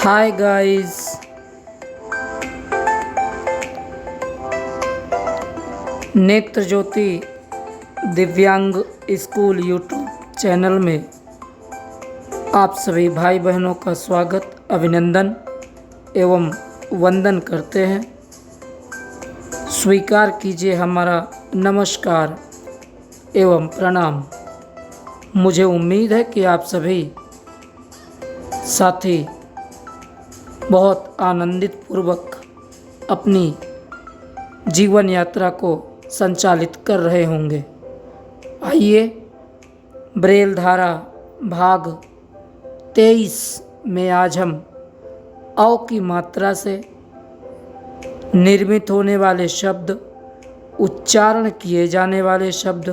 Hi guys. नेत्र ज्योति दिव्यांग school YouTube channel में आप सभी भाई बहनों का स्वागत, अभिनंदन एवं वंदन करते हैं। स्वीकार कीजिए हमारा नमस्कार एवं प्रणाम। मुझे उम्मीद है कि आप सभी साथी बहुत आनंदित पूर्वक अपनी जीवन यात्रा को संचालित कर रहे होंगे। आइए ब्रेल धारा भाग 23 में आज हम औ की मात्रा से निर्मित होने वाले शब्द, उच्चारण किए जाने वाले शब्द,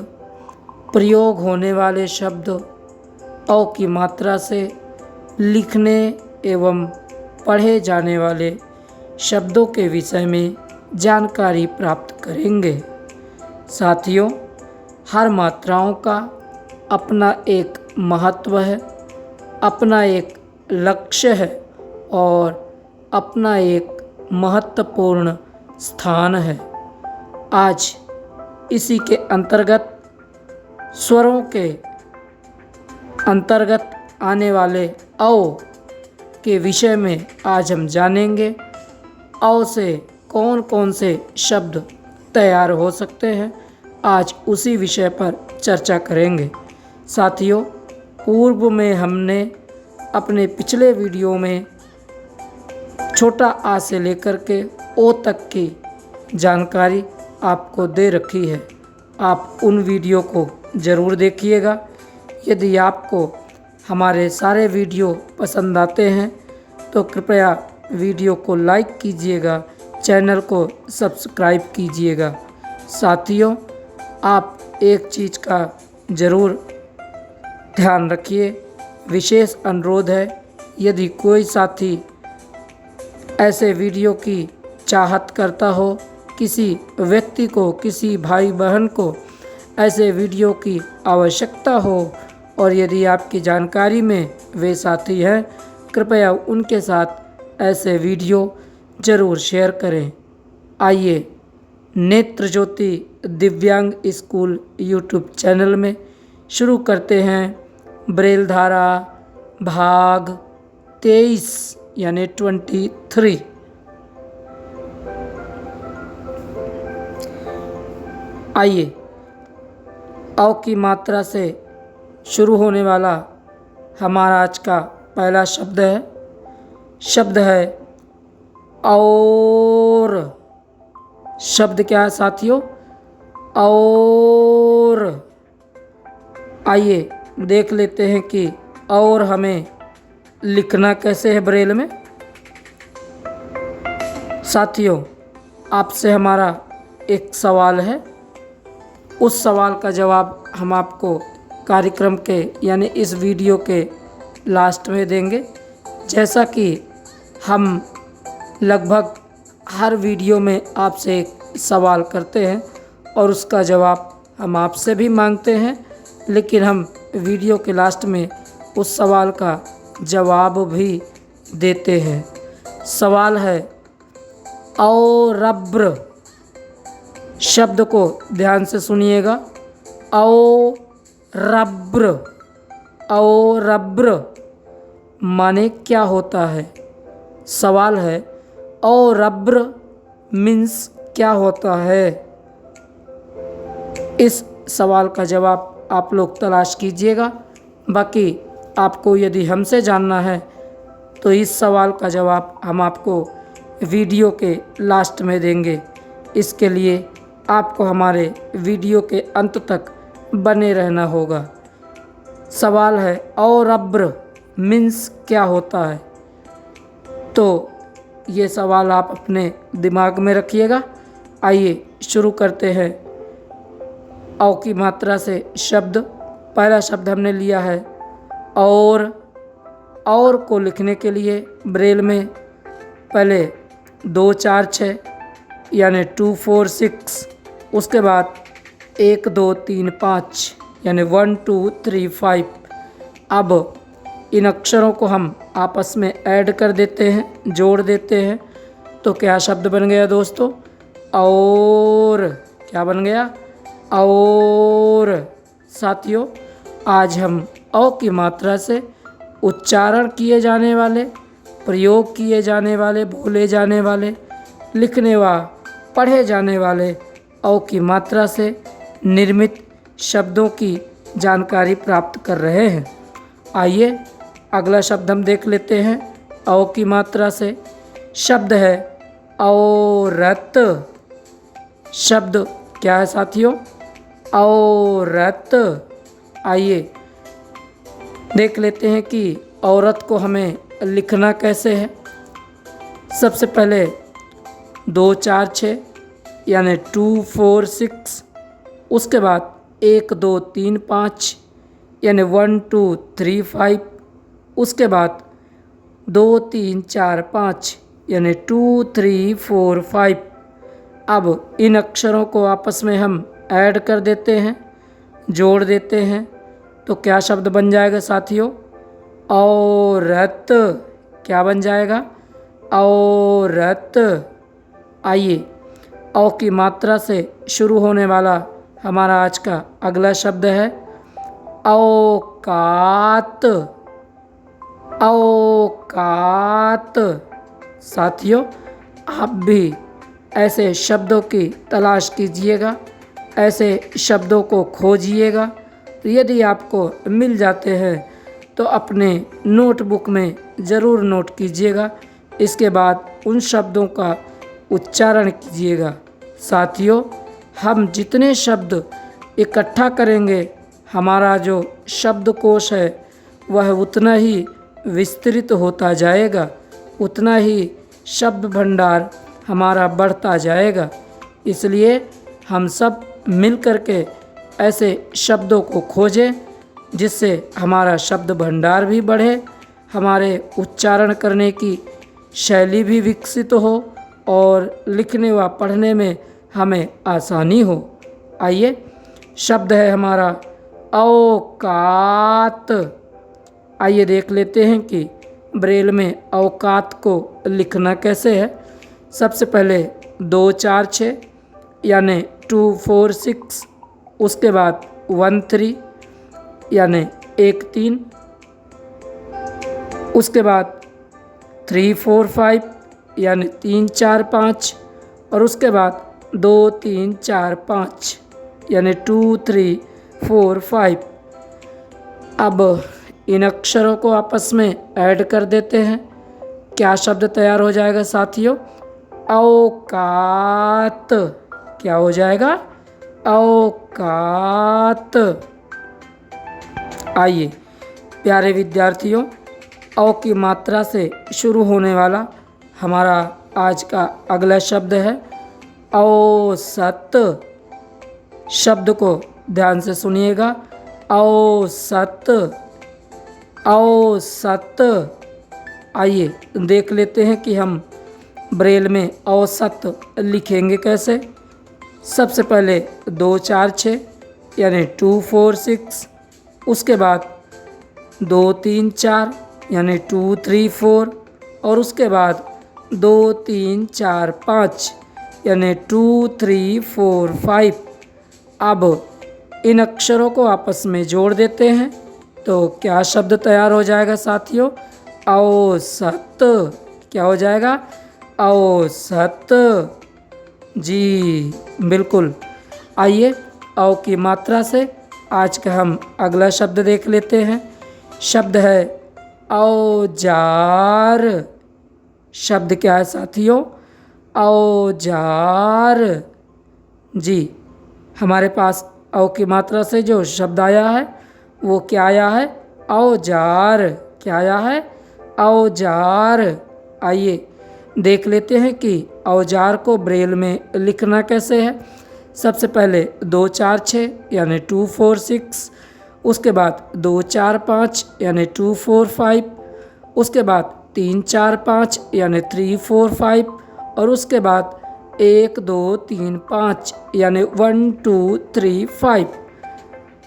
प्रयोग होने वाले शब्द, औ की मात्रा से लिखने एवं पढ़े जाने वाले शब्दों के विषय में जानकारी प्राप्त करेंगे। साथियों, हर मात्राओं का अपना एक महत्व है, अपना एक लक्ष्य है और अपना एक महत्वपूर्ण स्थान है। आज इसी के अंतर्गत स्वरों के अंतर्गत आने वाले औ के विषय में आज हम जानेंगे। औ से कौन कौन से शब्द तैयार हो सकते हैं, आज उसी विषय पर चर्चा करेंगे। साथियों, पूर्व में हमने अपने पिछले वीडियो में छोटा आ से लेकर के ओ तक की जानकारी आपको दे रखी है। आप उन वीडियो को ज़रूर देखिएगा। यदि आपको हमारे सारे वीडियो पसंद आते हैं तो कृपया वीडियो को लाइक कीजिएगा, चैनल को सब्सक्राइब कीजिएगा। साथियों, आप एक चीज़ का ज़रूर ध्यान रखिए, विशेष अनुरोध है, यदि कोई साथी ऐसे वीडियो की चाहत करता हो, किसी व्यक्ति को, किसी भाई बहन को ऐसे वीडियो की आवश्यकता हो और यदि आपकी जानकारी में वे साथी हैं, कृपया उनके साथ ऐसे वीडियो ज़रूर शेयर करें। आइए नेत्र ज्योति दिव्यांग स्कूल यूट्यूब चैनल में शुरू करते हैं ब्रेल धारा भाग 23 यानी 23। आइए औ की मात्रा से शुरू होने वाला हमारा आज का पहला शब्द है और। शब्द क्या है साथियों? और। आइए देख लेते हैं कि और हमें लिखना कैसे है ब्रेल में। साथियों, आपसे हमारा एक सवाल है, उस सवाल का जवाब हम आपको कार्यक्रम के यानी इस वीडियो के लास्ट में देंगे। जैसा कि हम लगभग हर वीडियो में आपसे एक सवाल करते हैं और उसका जवाब हम आपसे भी मांगते हैं, लेकिन हम वीडियो के लास्ट में उस सवाल का जवाब भी देते हैं। सवाल है औरब्र। शब्द को ध्यान से सुनिएगा। औरब्र। औरब्र माने क्या होता है? सवाल है औरब्र मीन्स क्या होता है? इस सवाल का जवाब आप लोग तलाश कीजिएगा। बाकी आपको यदि हमसे जानना है तो इस सवाल का जवाब हम आपको वीडियो के लास्ट में देंगे। इसके लिए आपको हमारे वीडियो के अंत तक बने रहना होगा। सवाल है औरब्र मीन्स क्या होता है? तो ये सवाल आप अपने दिमाग में रखिएगा। आइए शुरू करते हैं औ की मात्रा से शब्द। पहला शब्द हमने लिया है और। और को लिखने के लिए ब्रेल में पहले 2 4 6 यानी 2 4 6, उसके बाद 1 2 3 5 यानी 1 2 3 5। अब इन अक्षरों को हम आपस में ऐड कर देते हैं, जोड़ देते हैं, तो क्या शब्द बन गया दोस्तों? और। क्या बन गया? और। साथियों, आज हम अ की मात्रा से उच्चारण किए जाने वाले, प्रयोग किए जाने वाले, बोले जाने वाले, लिखने व पढ़े जाने वाले अ की मात्रा से निर्मित शब्दों की जानकारी प्राप्त कर रहे हैं। आइए अगला शब्द हम देख लेते हैं अ की मात्रा से। शब्द है औरत। शब्द क्या है साथियों? औरत। आइए देख लेते हैं कि औरत को हमें लिखना कैसे है। सबसे पहले 2 4 6 यानी 2 4 6, उसके बाद 1 2 3 5 यानी 1 2 3 5, उसके बाद 2 3 4 5 यानी 2 3 4 5। अब इन अक्षरों को आपस में हम ऐड कर देते हैं, जोड़ देते हैं, तो क्या शब्द बन जाएगा साथियों? औरत। क्या बन जाएगा? औरत। आइए औ की मात्रा से शुरू होने वाला हमारा आज का अगला शब्द है औकात। औकात। साथियों, आप भी ऐसे शब्दों की तलाश कीजिएगा, ऐसे शब्दों को खोजिएगा। यदि आपको मिल जाते हैं तो अपने नोटबुक में ज़रूर नोट कीजिएगा। इसके बाद उन शब्दों का उच्चारण कीजिएगा। साथियों, हम जितने शब्द इकट्ठा करेंगे, हमारा जो शब्दकोश है वह उतना ही विस्तृत होता जाएगा, उतना ही शब्द भंडार हमारा बढ़ता जाएगा। इसलिए हम सब मिल कर के ऐसे शब्दों को खोजें जिससे हमारा शब्द भंडार भी बढ़े, हमारे उच्चारण करने की शैली भी विकसित हो और लिखने व पढ़ने में हमें आसानी हो। आइए शब्द है हमारा औकात। आइए देख लेते हैं कि ब्रेल में औकात को लिखना कैसे है। सबसे पहले 2 4 6 यानी 2 4 6, उसके बाद 1 3 यानी 1 3, उसके बाद 3 4 5 यानी 3 4 5, और उसके बाद 2 3 4 5 यानी 2 3 4 5। अब इन अक्षरों को आपस में ऐड कर देते हैं। क्या शब्द तैयार हो जाएगा साथियों? औकात। क्या हो जाएगा? औकात। आइए प्यारे विद्यार्थियों, औ की मात्रा से शुरू होने वाला हमारा आज का अगला शब्द है औसत। शब्द को ध्यान से सुनिएगा। औसत। औसत। आइए देख लेते हैं कि हम ब्रेल में औसत लिखेंगे कैसे। सबसे पहले 2 4 6 यानी 2 4 6, उसके बाद 2 3 4 यानी 2 3 4, और उसके बाद 2 3 4 5 यानी 2 3 4 5। अब इन अक्षरों को आपस में जोड़ देते हैं तो क्या शब्द तैयार हो जाएगा साथियों? औसत। क्या हो जाएगा? औसत। जी बिल्कुल। आइए औ की मात्रा से आज का हम अगला शब्द देख लेते हैं। शब्द है औजार। शब्द क्या है साथियों? औजार। जी, हमारे पास औ की मात्रा से जो शब्द आया है वो क्या आया है? औजार। क्या आया है? औजार। आइए देख लेते हैं कि औजार को ब्रेल में लिखना कैसे है। सबसे पहले 2 4 6 यानी 2 4 6, उसके बाद 2 4 5 यानी 2 4 5, उसके बाद 3 4 5 यानी 3 4 5, और उसके बाद 1 2 3 5 यानी 1 2 3 5।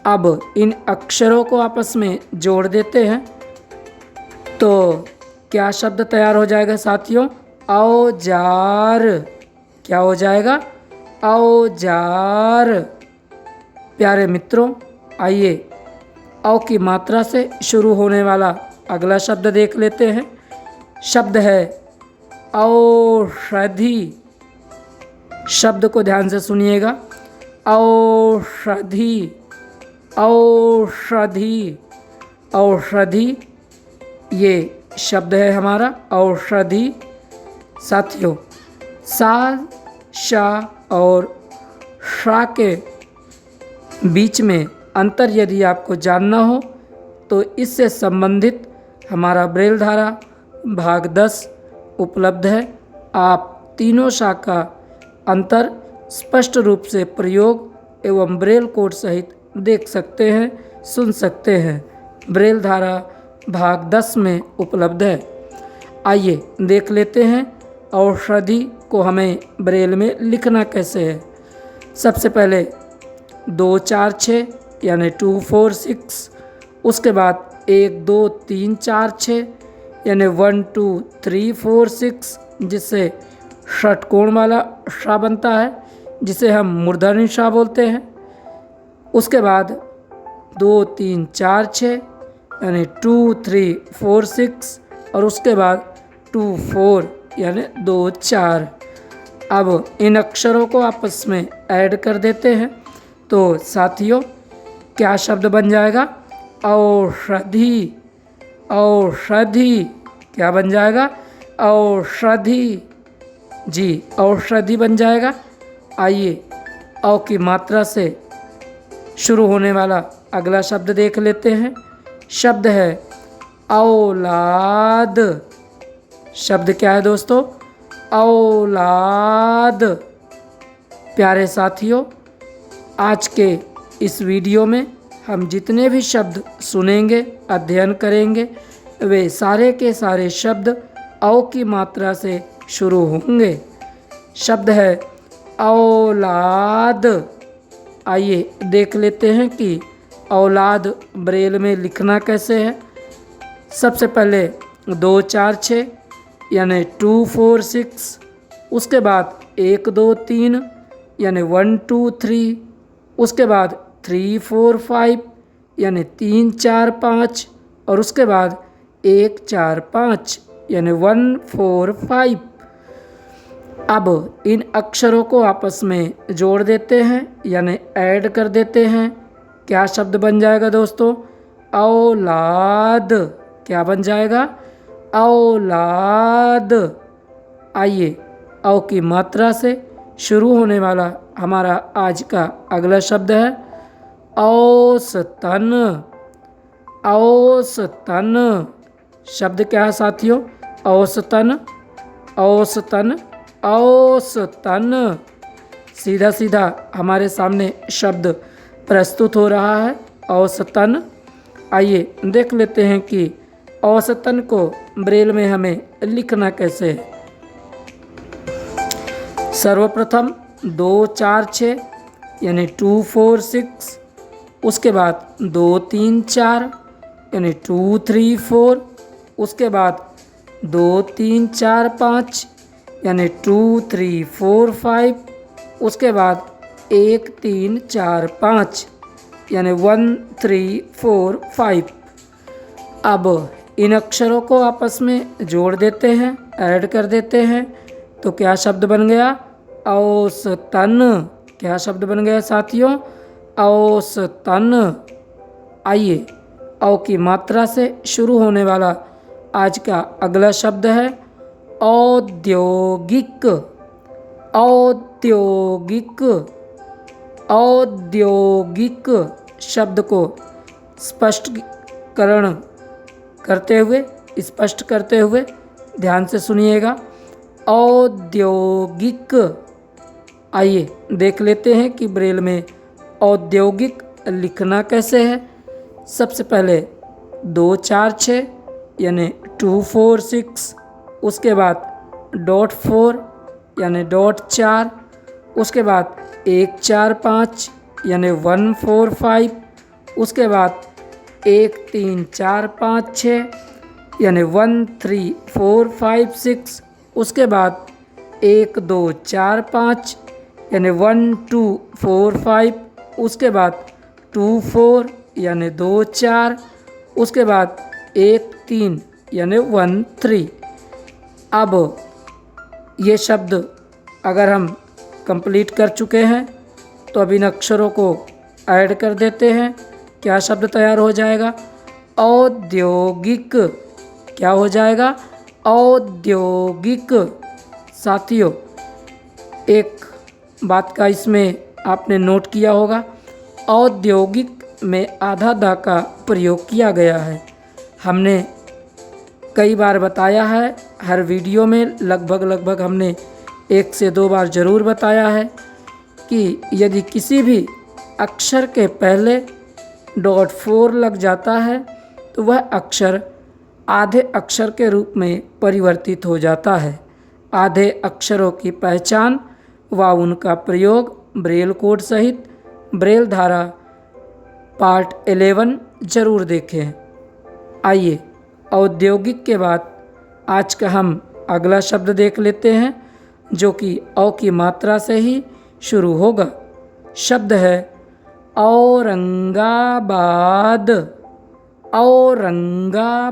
अब इन अक्षरों को आपस में जोड़ देते हैं तो क्या शब्द तैयार हो जाएगा साथियों? औजार। क्या हो जाएगा? औजार। प्यारे मित्रों, आइए औ की मात्रा से शुरू होने वाला अगला शब्द देख लेते हैं। शब्द है औषधि। शब्द को ध्यान से सुनिएगा। औषधि, औषधि, औषधि, ये शब्द है हमारा औषधि। साथियों, सा, शा और शा के बीच में अंतर यदि आपको जानना हो तो इससे संबंधित हमारा ब्रेल धारा भाग 10 उपलब्ध है। आप तीनों शा का अंतर स्पष्ट रूप से प्रयोग एवं ब्रेल कोड सहित देख सकते हैं, सुन सकते हैं। ब्रेल धारा भाग 10 में उपलब्ध है। आइए देख लेते हैं औषधि को हमें ब्रेल में लिखना कैसे है। सबसे पहले 2 4 6 यानी 2 4 6, उसके बाद 1 2 3 4 6 यानी 1 2 3 4 6, जिससे षटकोण वाला शा बनता है, जिसे हम मूर्धन्य शा बोलते हैं। उसके बाद 2 3 4 6 यानी 2 3 4 6 और उसके बाद 2 4 यानी 2 4। अब इन अक्षरों को आपस में ऐड कर देते हैं तो साथियों क्या शब्द बन जाएगा? औषधि। औषधि। क्या बन जाएगा? औषधि। जी, औषधि बन जाएगा। आइए औ की मात्रा से शुरू होने वाला अगला शब्द देख लेते हैं। शब्द है औलाद। शब्द क्या है दोस्तों? औलाद। प्यारे साथियों, आज के इस वीडियो में हम जितने भी शब्द सुनेंगे, अध्ययन करेंगे, वे सारे के सारे शब्द औ की मात्रा से शुरू होंगे। शब्द है औलाद। आइए देख लेते हैं कि औलाद ब्रेल में लिखना कैसे है। सबसे पहले 2 4 6 यानी 2 4 6, उसके बाद 1 2 3 यानी 1 2 3, उसके बाद 3 4 5 यानी 3 4 5 और उसके बाद 1 4 5 यानी 1 4 5। अब इन अक्षरों को आपस में जोड़ देते हैं यानी ऐड कर देते हैं। क्या शब्द बन जाएगा दोस्तों? औलाद। क्या बन जाएगा? औलाद। आइए औ की मात्रा से शुरू होने वाला हमारा आज का अगला शब्द है औसतन। औसतन। शब्द क्या है साथियों? औसतन। औसतन। औसतन। सीधा सीधा हमारे सामने शब्द प्रस्तुत हो रहा है, औसतन। आइए देख लेते हैं कि औसतन को ब्रेल में हमें लिखना कैसे है। सर्वप्रथम 2 4 6 यानी 2 4 6, उसके बाद 2 3 4 यानी 2 3 4, उसके बाद 2 3 4 5 यानी 2 3 4 5, उसके बाद 1 3 4 5 यानी 1 3 4 5। अब इन अक्षरों को आपस में जोड़ देते हैं, ऐड कर देते हैं तो क्या शब्द बन गया? औसतन। क्या शब्द बन गया साथियों? औसतन। आइए औ की मात्रा से शुरू होने वाला आज का अगला शब्द है औद्योगिक। औद्योगिक। औद्योगिक शब्द को स्पष्टीकरण करते हुए, स्पष्ट करते हुए ध्यान से सुनिएगा। औद्योगिक। आइए देख लेते हैं कि ब्रेल में औद्योगिक लिखना कैसे है। सबसे पहले 2 4 6 यानी 2 4 6, उसके बाद डॉट 4 यानी डॉट 4, उसके बाद 1 4 5 यानी 1 4 5, उसके बाद 1 3 4 5 6 यानी 1 3 4 5 6। उसके बाद 1 2 4 5 यानी 1 2 4 5। उसके बाद 2 4 यानी 2 4। उसके बाद 1 3 यानी 1 3। अब ये शब्द अगर हम कंप्लीट कर चुके हैं तो अब इन अक्षरों को ऐड कर देते हैं। क्या शब्द तैयार हो जाएगा? औद्योगिक। क्या हो जाएगा? औद्योगिक। साथियों, एक बात का इसमें आपने नोट किया होगा, औद्योगिक में आधा दा का प्रयोग किया गया है। हमने कई बार बताया है, हर वीडियो में लगभग हमने 1 से 2 बार ज़रूर बताया है कि यदि किसी भी अक्षर के पहले .4 लग जाता है तो वह अक्षर आधे अक्षर के रूप में परिवर्तित हो जाता है। आधे अक्षरों की पहचान व उनका प्रयोग ब्रेल कोड सहित ब्रेल धारा पार्ट 11 जरूर देखें। आइए औद्योगिक के बाद आज का हम अगला शब्द देख लेते हैं, जो कि औ की मात्रा से ही शुरू होगा। शब्द है औरंगाबाद। औरंगाबाद।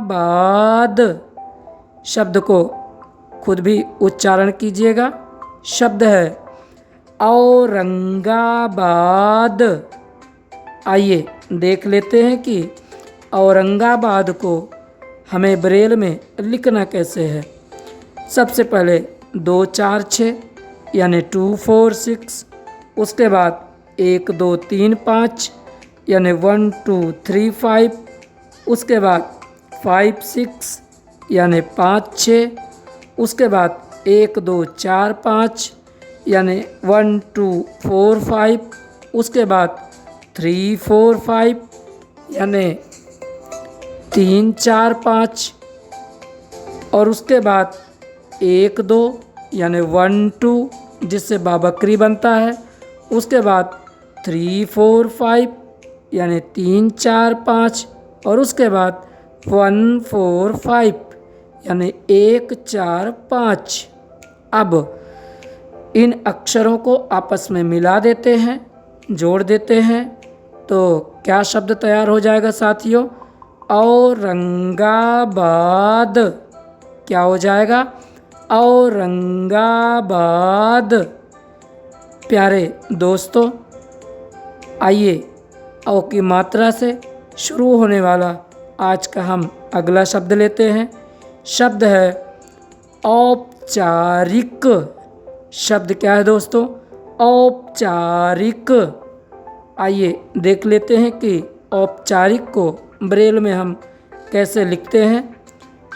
शब्द को खुद भी उच्चारण कीजिएगा। शब्द है औरंगाबाद। आइए देख लेते हैं कि औरंगाबाद को हमें ब्रेल में लिखना कैसे है। सबसे पहले 2 4 6 यानी 2 4 6। उसके बाद 1 2 3 5 यानी 1 2 3 5। उसके बाद 5 6 यानी 5 6। उसके बाद 1 2 4 5 यानी 1 2 4 5। उसके बाद 3 4 5 यानी 3 4 5। और उसके बाद 1 2 यानी 1 2 जिससे बाबकरी बनता है। उसके बाद 3 4 5 यानी 3 4 5। और उसके बाद 1 4 5 यानी 1 4 5। अब इन अक्षरों को आपस में मिला देते हैं, जोड़ देते हैं, तो क्या शब्द तैयार हो जाएगा साथियों? औरंगाबाद। क्या हो जाएगा? औरंगाबाद। प्यारे दोस्तों, आइए औ की मात्रा से शुरू होने वाला आज का हम अगला शब्द लेते हैं। शब्द है औपचारिक। शब्द क्या है दोस्तों? औपचारिक। आइए देख लेते हैं कि औपचारिक को ब्रेल में हम कैसे लिखते हैं।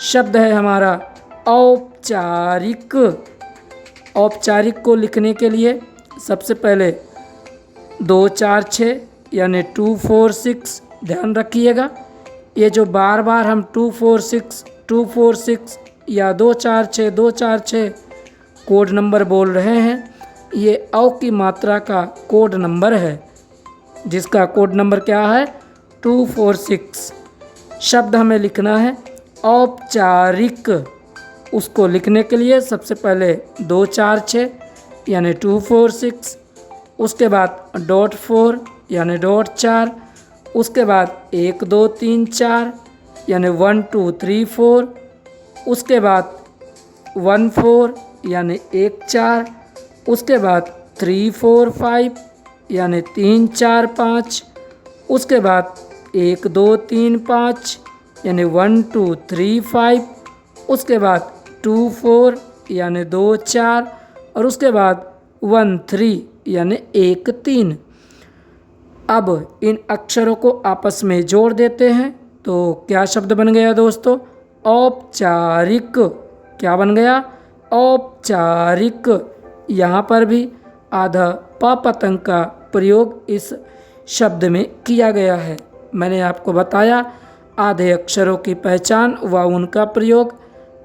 शब्द है हमारा औपचारिक। औपचारिक को लिखने के लिए सबसे पहले 2 4 6 यानी 2 4 6 ध्यान रखिएगा। ये जो बार बार हम 2 4 6 या 2 4 6 2 4 6 कोड नंबर बोल रहे हैं, ये औ की मात्रा का कोड नंबर है, जिसका कोड नंबर क्या है? 2 4 6। शब्द हमें लिखना है औपचारिक। उसको लिखने के लिए सबसे पहले 2 4 6 यानी 2 4 6। उसके बाद .4 यानी .4। उसके बाद 1 2 3 4 यानी 1 2 3 4। उसके बाद 1 4 यानी 1 4। उसके बाद 3 4 5 यानी 3 4 5। उसके बाद 1 2 3 5 यानी 1 2 3 5। उसके बाद 2 4 यानी 2 4। और उसके बाद 1 3 यानी 1 3। अब इन अक्षरों को आपस में जोड़ देते हैं तो क्या शब्द बन गया दोस्तों? औपचारिक। क्या बन गया? औपचारिक। यहाँ पर भी आधा प पतंग का प्रयोग इस शब्द में किया गया है। मैंने आपको बताया आधे अक्षरों की पहचान व उनका प्रयोग।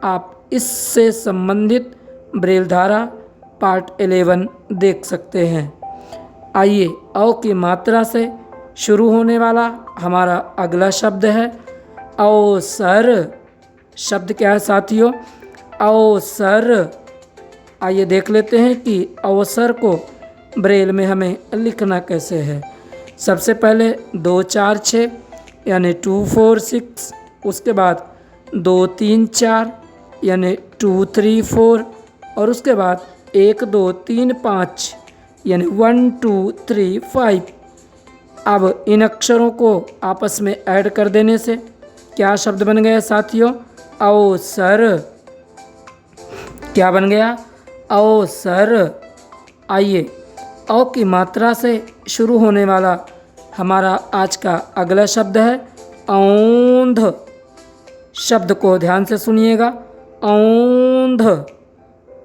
आप इससे संबंधित ब्रेल धारा पार्ट 11 देख सकते हैं। आइए औ की मात्रा से शुरू होने वाला हमारा अगला शब्द है अवसर। शब्द क्या है साथियों? अवसर। आइए देख लेते हैं कि अवसर को ब्रेल में हमें लिखना कैसे है। सबसे पहले 2 4 6 यानी 2 4 6, उसके बाद 2 3 4 यानी 2 3 4, और उसके बाद 1 2 3 5 यानी 1 2 3 5। अब इन अक्षरों को आपस में ऐड कर देने से क्या शब्द बन गया साथियों? अवसर। क्या बन गया? अवसर। आइए अ की मात्रा से शुरू होने वाला हमारा आज का अगला शब्द है औंध। शब्द को ध्यान से सुनिएगा, औंध।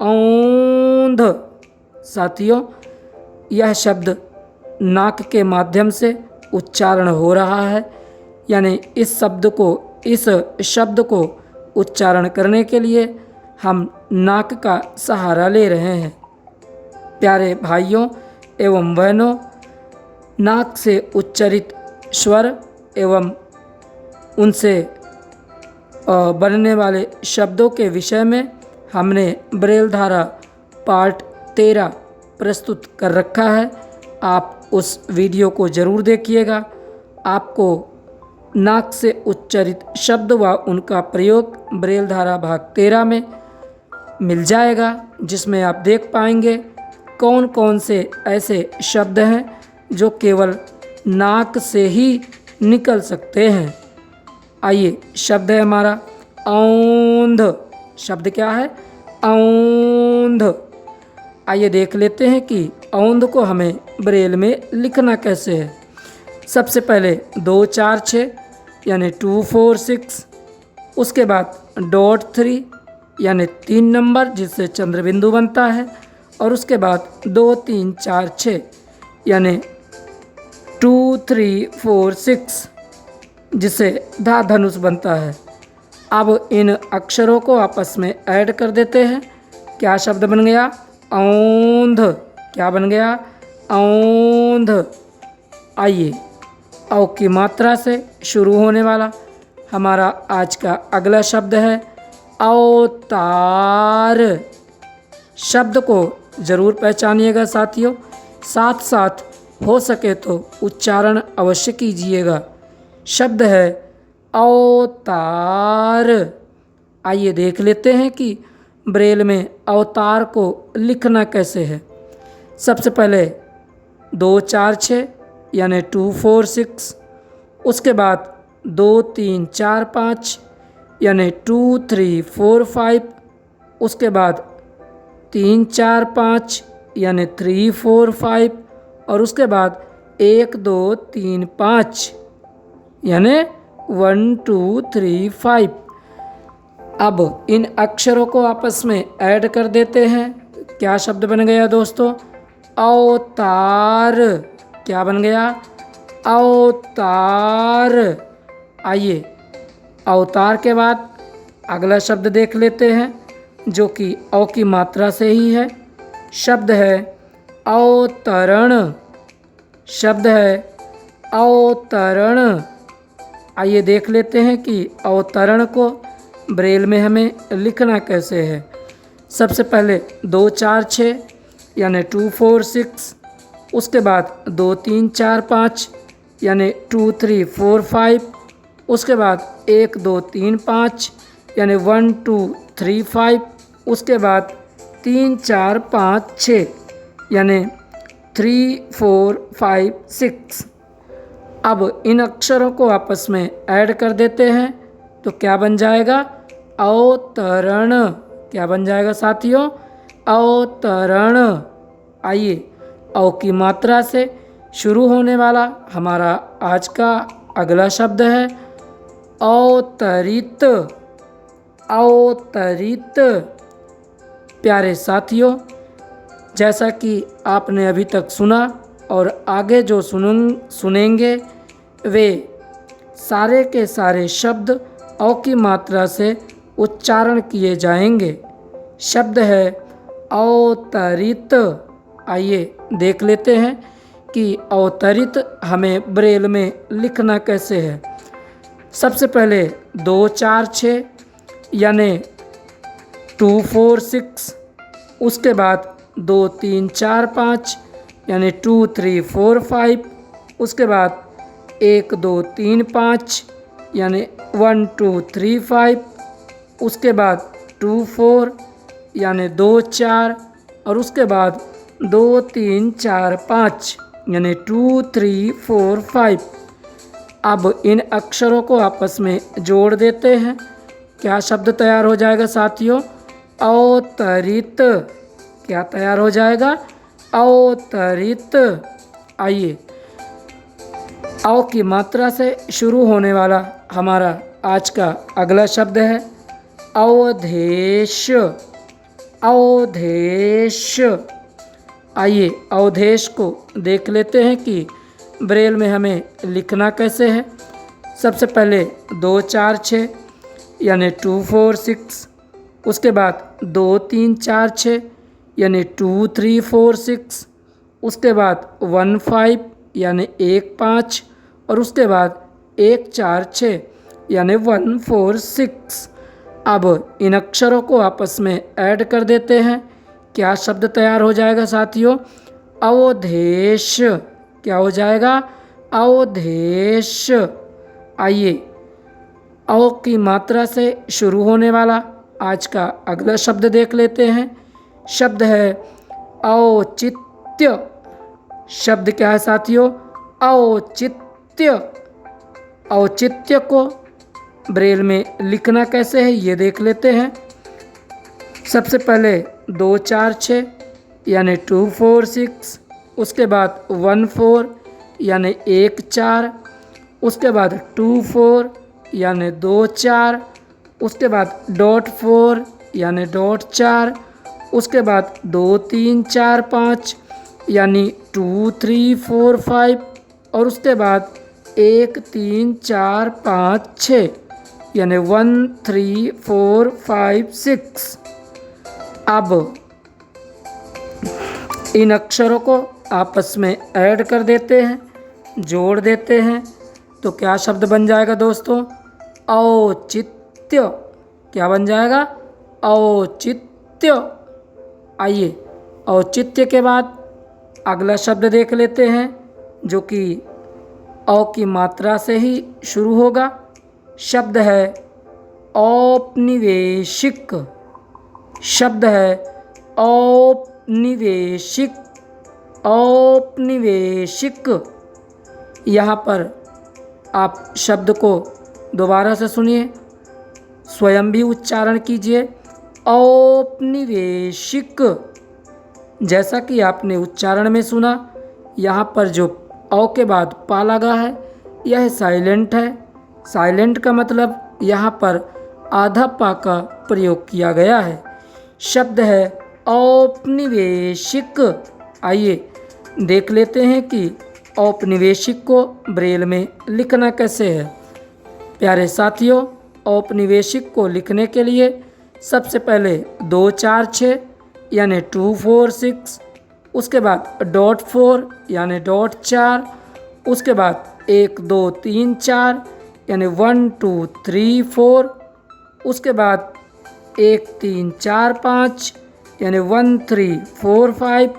औंध। साथियों, यह शब्द नाक के माध्यम से उच्चारण हो रहा है, यानी इस शब्द को उच्चारण करने के लिए हम नाक का सहारा ले रहे हैं। प्यारे भाइयों एवं बहनों, नाक से उच्चरित स्वर एवं उनसे बनने वाले शब्दों के विषय में हमने ब्रेल धारा पार्ट 13 प्रस्तुत कर रखा है। आप उस वीडियो को ज़रूर देखिएगा। आपको नाक से उच्चरित शब्द व उनका प्रयोग ब्रेल धारा भाग 13 में मिल जाएगा, जिसमें आप देख पाएंगे कौन कौन से ऐसे शब्द हैं जो केवल नाक से ही निकल सकते हैं। आइए, शब्द है हमारा औंध। शब्द क्या है? औंध। आइए देख लेते हैं कि औंध को हमें ब्रेल में लिखना कैसे है। सबसे पहले 2 4 6 यानी 2 4 6, उसके बाद डॉट 3 यानी 3 नंबर जिससे चंद्रबिंदु बनता है, और उसके बाद 2 3 4 6 यानी 2 3 4 6 जिससे धा धनुष बनता है। अब इन अक्षरों को आपस में ऐड कर देते हैं। क्या शब्द बन गया? औंध। क्या बन गया? औंध। आइए, औ की मात्रा से शुरू होने वाला हमारा आज का अगला शब्द है अवतार। शब्द को ज़रूर पहचानिएगा साथियों, साथ साथ हो सके तो उच्चारण अवश्य कीजिएगा। शब्द है अवतार। आइए देख लेते हैं कि ब्रेल में अवतार को लिखना कैसे है। सबसे पहले 2 4 6 यानी 2 4 6, उसके बाद 2 3 4 5 यानी 2 3 4 5, उसके बाद 3 4 5 यानी 3 4 5, और उसके बाद 1 2 3 5 यानी 1 2 3 5। अब इन अक्षरों को आपस में ऐड कर देते हैं। क्या शब्द बन गया दोस्तों? अवतार। क्या बन गया? अवतार। आइए, अवतार के बाद अगला शब्द देख लेते हैं, जो कि अ की मात्रा से ही है। शब्द है अवतरण। शब्द है अवतरण। आइए देख लेते हैं कि अवतरण को ब्रेल में हमें लिखना कैसे है। सबसे पहले 2 4 6 यानी 2 4 6, उसके बाद 2 3 4 5 यानी 2 3 4 5, उसके बाद 1 2 3 5 यानी 1 2 3 5, उसके बाद 3 4 5 6 यानी 3 4 5 6। अब इन अक्षरों को आपस में ऐड कर देते हैं तो क्या बन जाएगा? अवतरण। क्या बन जाएगा साथियों? अवतरण। आइए, अ की मात्रा से शुरू होने वाला हमारा आज का अगला शब्द है अवतरित। अवतरित। प्यारे साथियों, जैसा कि आपने अभी तक सुना और आगे जो सुनेंगे वे सारे के सारे शब्द अ की मात्रा से उच्चारण किए जाएंगे। शब्द है अवतरित। आइए देख लेते हैं कि अवतरित हमें ब्रेल में लिखना कैसे है। सबसे पहले 2 4 6 यानी 2 4 6। उसके बाद 2 3 4 5 यानी 2 3 4 5। उसके बाद 1 2 3 5 यानी 1 2 3 5। उसके बाद 2 4 यानी 2 4 और उसके बाद 2 3 4 5 यानी 2 3 4 5। अब इन अक्षरों को आपस में जोड़ देते हैं। क्या शब्द तैयार हो जाएगा साथियों? अवतरित। क्या तैयार हो जाएगा? अवतरित। आइए, अव की मात्रा से शुरू होने वाला हमारा आज का अगला शब्द है अवधेश। अवधेश। आइए अवधेश को देख लेते हैं कि ब्रेल में हमें लिखना कैसे है। सबसे पहले 2 4 6 यानी 2 4 6। उसके बाद 2 3 4 6 यानी 2 3 4 6। उसके बाद 1 5 यानी 1 5 और उसके बाद 1 4 6 यानी 1 4 6। अब इन अक्षरों को आपस में ऐड कर देते हैं। क्या शब्द तैयार हो जाएगा साथियों? अवधेश। क्या हो जाएगा? अवधेश। आइए, अव की मात्रा से शुरू होने वाला आज का अगला शब्द देख लेते हैं। शब्द है औचित्य। शब्द क्या है साथियों? औचित्य। औचित्य को ब्रेल में लिखना कैसे है ये देख लेते हैं। सबसे पहले 2 4 6 यानी 2 4 6। उसके बाद 1 4 यानी 1 4। उसके बाद 2 4 यानी 2 4। उसके बाद डॉट 4 यानी डॉट 4। उसके बाद 2 3 4 5 यानी 2 3 4 5 और उसके बाद 1 3 4 5 6 यानी 1 3 4 5 6। अब इन अक्षरों को आपस में ऐड कर देते हैं, जोड़ देते हैं, तो क्या शब्द बन जाएगा दोस्तों? औचित्य। क्या बन जाएगा? औचित्य। आइए, औचित्य के बाद अगला शब्द देख लेते हैं जो कि औ की मात्रा से ही शुरू होगा। शब्द है औपनिवेशिक। शब्द है औपनिवेशिक। औपनिवेशिक। यहाँ पर आप शब्द को दोबारा से सुनिए, स्वयं भी उच्चारण कीजिए। औपनिवेशिक। जैसा कि आपने उच्चारण में सुना, यहाँ पर जो औ के बाद पा लगा है यह साइलेंट है। साइलेंट का मतलब यहाँ पर आधा पा का प्रयोग किया गया है। शब्द है औपनिवेशिक। आइए देख लेते हैं कि औपनिवेशिक को ब्रेल में लिखना कैसे है। प्यारे साथियों, औपनिवेशिक को लिखने के लिए सबसे पहले 2 4 6 यानी 2 4 6। उसके बाद डॉट 4 यानी डॉट 4। उसके बाद 1 2 3 4 यानी 1 2 3 4। उसके बाद 1 3 4 5 यानी 1 3 4 5।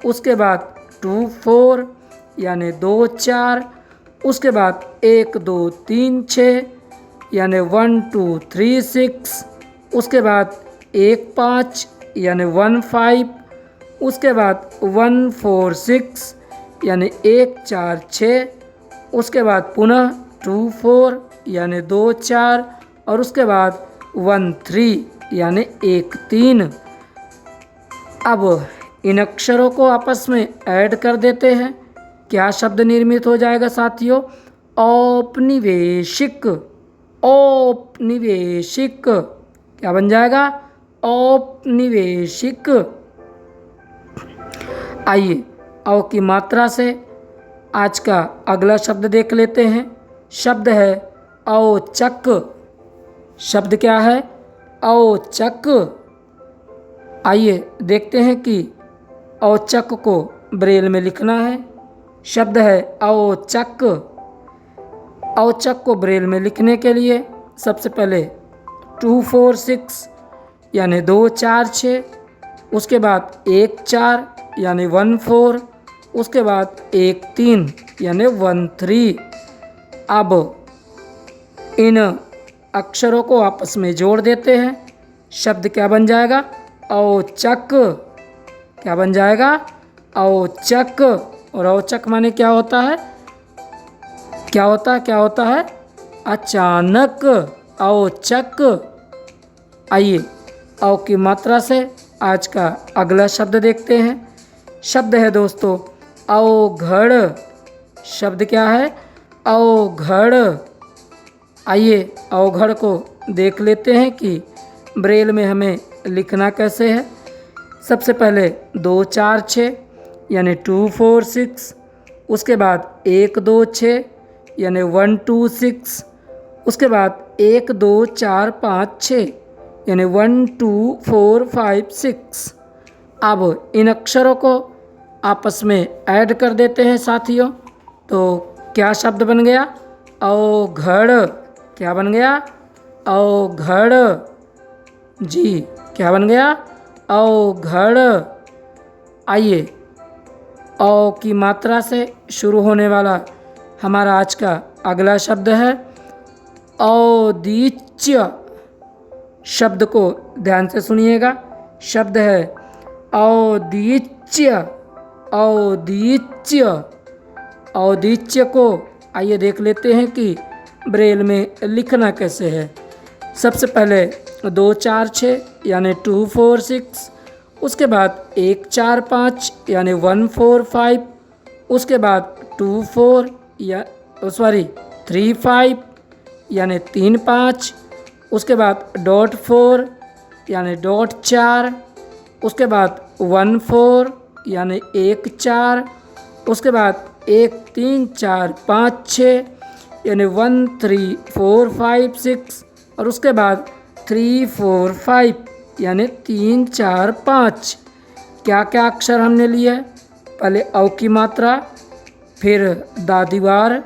उसके बाद 2 4 यानी 2 4। उसके बाद 1 2 3 6 यानी 1 2 3 6। उसके बाद 1 5 यानी 1 5। उसके बाद 1 4 6 यानी 1 4 6। उसके बाद पुनः 2 4 यानी 2 4 और उसके बाद 1 3 यानी 1 3। अब इन अक्षरों को आपस में ऐड कर देते हैं। क्या शब्द निर्मित हो जाएगा साथियों? औपनिवेशिक। औपनिवेशिक। क्या बन जाएगा? औपनिवेशिक। आइए औ की मात्रा से आज का अगला शब्द देख लेते हैं। शब्द है औचक। शब्द क्या है? औचक। आइए देखते हैं कि औचक को ब्रेल में लिखना है। शब्द है औचक। औचक को ब्रेल में लिखने के लिए सबसे पहले 2 4 6 यानी 2 4 6, उसके बाद 1 4 यानी 1 4, उसके बाद 1 3 यानी 1 3। अब इन अक्षरों को आपस में जोड़ देते हैं। शब्द क्या बन जाएगा? औचक। क्या बन जाएगा? औचक। और औचक माने क्या होता है? क्या होता है? अचानक। औचक। आइए औ की मात्रा से आज का अगला शब्द देखते हैं। शब्द है दोस्तों अवघड़। शब्द क्या है? अवघड़। आइए अवघड़ को देख लेते हैं कि ब्रेल में हमें लिखना कैसे है। सबसे पहले 2 4 6 यानी 2 4 6, उसके बाद 1 2 6 यानी 1 2 6, उसके बाद 1 2 4 5 6 यानी 1 2 4 5 6। अब इन अक्षरों को आपस में ऐड कर देते हैं साथियों। तो क्या शब्द बन गया? अवघड़। क्या बन गया? अवघड़। जी क्या बन गया? अवघड़। आइए औ की मात्रा से शुरू होने वाला हमारा आज का अगला शब्द है औदीच्य। शब्द को ध्यान से सुनिएगा। शब्द है औदीच्य। औदीच्य। औदीच्य को आइए देख लेते हैं कि ब्रेल में लिखना कैसे है। सबसे पहले 2 4 6 यानी 2 4 6, उसके बाद 1 4 5 यानी 1 4 5, उसके बाद 2 4 या 3 5 यानी 3 5, उसके बाद डॉट 4 यानी डॉट 4, उसके बाद 1 4 यानी 1 4, उसके बाद 1 3 4 5 6 यानी 1 3 4 5 6, और उसके बाद 3 4 5 यानी 3 4 5। क्या क्या अक्षर हमने लिए? पहले औ की मात्रा, फिर दादीवार,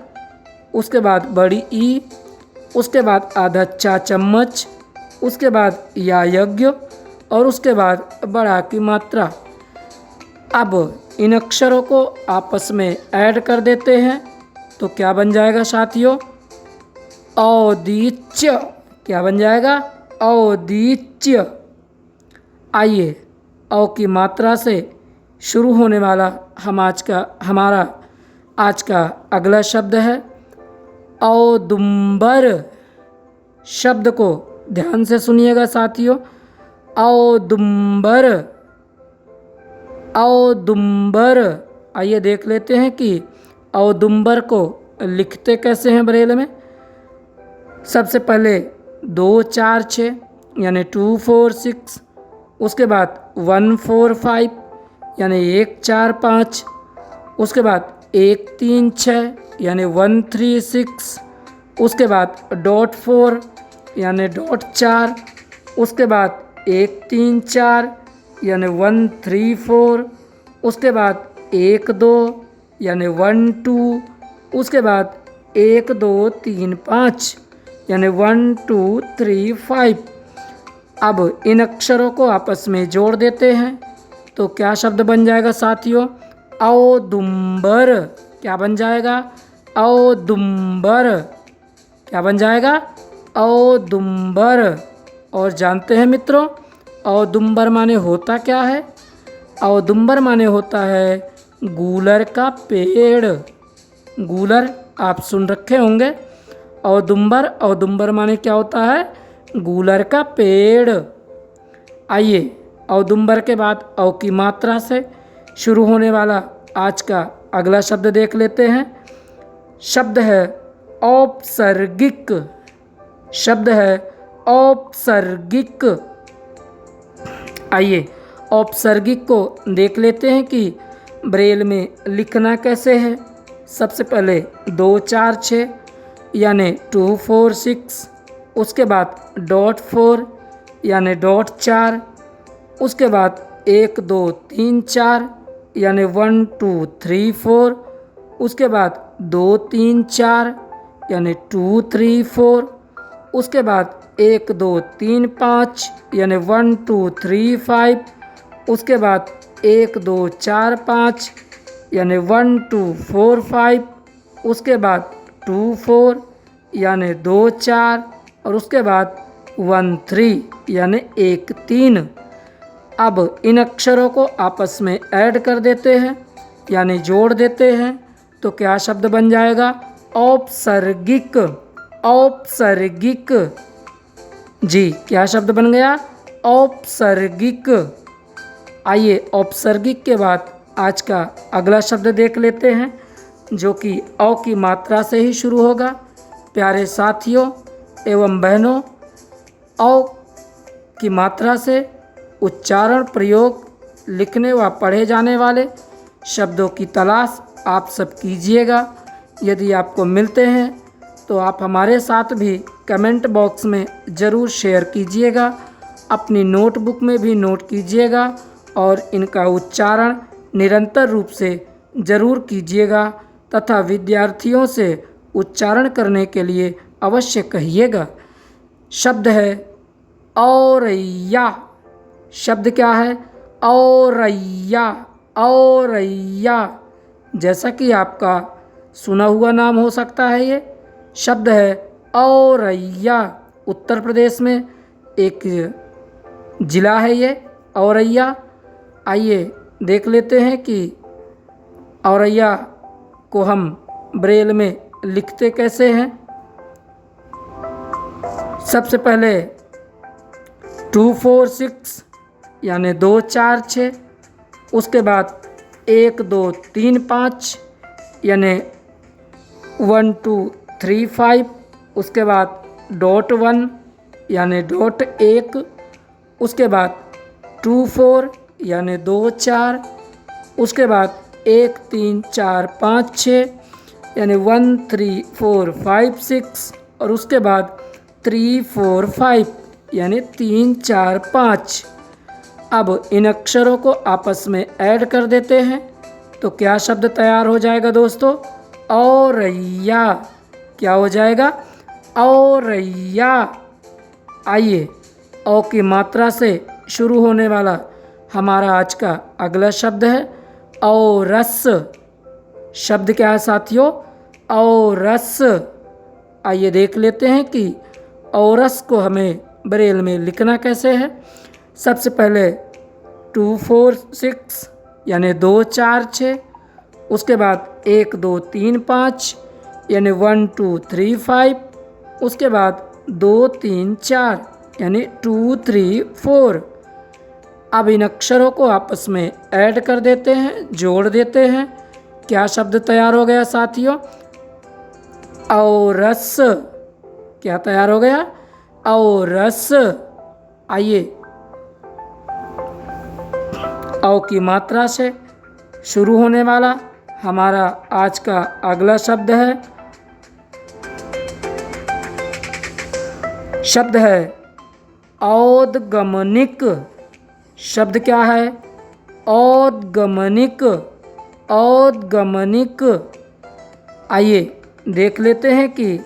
उसके बाद बड़ी ई, उसके बाद आधा चा चम्मच, उसके बाद या यज्ञ, और उसके बाद बड़ा की मात्रा। अब इन अक्षरों को आपस में ऐड कर देते हैं। तो क्या बन जाएगा साथियों? औदीच्य। क्या बन जाएगा? औदीच्य। आइए औ की मात्रा से शुरू होने वाला हमारा आज का अगला शब्द है औदुंबर। शब्द को ध्यान से सुनिएगा साथियों। औदुंबर। औदुंबर। आइए देख लेते हैं कि औदुंबर को लिखते कैसे हैं ब्रेल में। सबसे पहले 2 4 6 यानी 2 4 6, उसके बाद 1 4 5 यानी 1 4 5, उसके बाद 1 3 6 यानी 1 3 6, उसके बाद डॉट 4 यानी डॉट 4, उसके बाद 1 3 4 यानी 1 3 4, उसके बाद 1 2 यानी 1 2, उसके बाद 1 2 3 5 यानी 1 2 3 5। अब इन अक्षरों को आपस में जोड़ देते हैं। तो क्या शब्द बन जाएगा साथियों? औदुंबर। क्या बन जाएगा? औदुंबर। क्या बन जाएगा? औदुंबर। और जानते हैं मित्रों औदुंबर माने होता क्या है? औदुंबर माने होता है गूलर का पेड़। गूलर आप सुन रखे होंगे। औदुंबर। औदुंबर माने क्या होता है? गूलर का पेड़। आइए औदुंबर के बाद औ की मात्रा से शुरू होने वाला आज का अगला शब्द देख लेते हैं। शब्द है औपसर्गिक। शब्द है औपसर्गिक। आइए औपसर्गिक को देख लेते हैं कि ब्रेल में लिखना कैसे है। सबसे पहले 2 4 6 यानी 2 4 6, उसके बाद डॉट 4 यानी डॉट 4, उसके बाद 1 2 3 4 यानी 1 2 3 4, उसके बाद 2 3 4 यानी 2 3 4, उसके बाद 1 2 3 5 यानी 1 2 3 5। उसके बाद 1 2 4 5 यानी 1 2 4 5। उसके बाद 2 4 यानी 2 4 और उसके बाद 1 3 यानी 1 3। अब इन अक्षरों को आपस में ऐड कर देते हैं यानी जोड़ देते हैं तो क्या शब्द बन जाएगा? औपसर्गिक। औपसर्गिक। जी, क्या शब्द बन गया? औपसर्गिक। आइए औपसर्गिक के बाद आज का अगला शब्द देख लेते हैं जो कि औ की मात्रा से ही शुरू होगा। प्यारे साथियों एवं बहनों, औ की मात्रा से उच्चारण, प्रयोग, लिखने व पढ़े जाने वाले शब्दों की तलाश आप सब कीजिएगा। यदि आपको मिलते हैं तो आप हमारे साथ भी कमेंट बॉक्स में ज़रूर शेयर कीजिएगा, अपनी नोटबुक में भी नोट कीजिएगा और इनका उच्चारण निरंतर रूप से ज़रूर कीजिएगा तथा विद्यार्थियों से उच्चारण करने के लिए अवश्य कहिएगा। शब्द है औरैया। शब्द क्या है? औरैया। औरैया। जैसा कि आपका सुना हुआ नाम हो सकता है, ये शब्द है औरैया। उत्तर प्रदेश में एक ज़िला है ये औरैया। आइए देख लेते हैं कि औरैया को हम ब्रेल में लिखते कैसे हैं। सबसे पहले 2 4 6 यानी 2 4 6। उसके बाद 1 2 3 5 यानी 1 2 3 5। उसके बाद डॉट 1 यानी डॉट 1। उसके बाद 2 4 यानी 2 4। उसके बाद 1 3 4 5 6 यानी 1 3 4 5 6 और उसके बाद 3 4 5 यानी 3 4 5। अब इन अक्षरों को आपस में ऐड कर देते हैं तो क्या शब्द तैयार हो जाएगा दोस्तों? औरैया। क्या हो जाएगा? औरैया। आइए औ की मात्रा से शुरू होने वाला हमारा आज का अगला शब्द है औरस। शब्द क्या है साथियों? औरस। आइए देख लेते हैं कि औरस को हमें ब्रेल में लिखना कैसे है। सबसे पहले 2 4 6 यानी 2 4 6। उसके बाद 1 2 3 5 यानी 1 2 3 5। उसके बाद 2 3 4 यानी 2 3 4। अब इन अक्षरों को आपस में ऐड कर देते हैं, जोड़ देते हैं। क्या शब्द तैयार हो गया साथियों? औरस। क्या तैयार हो गया? औरस। आइए औ की मात्रा से शुरू होने वाला हमारा आज का अगला शब्द है। शब्द है औदगमनिक। शब्द क्या है? औदगमनिक। औदगमनिक। आइए देख लेते हैं कि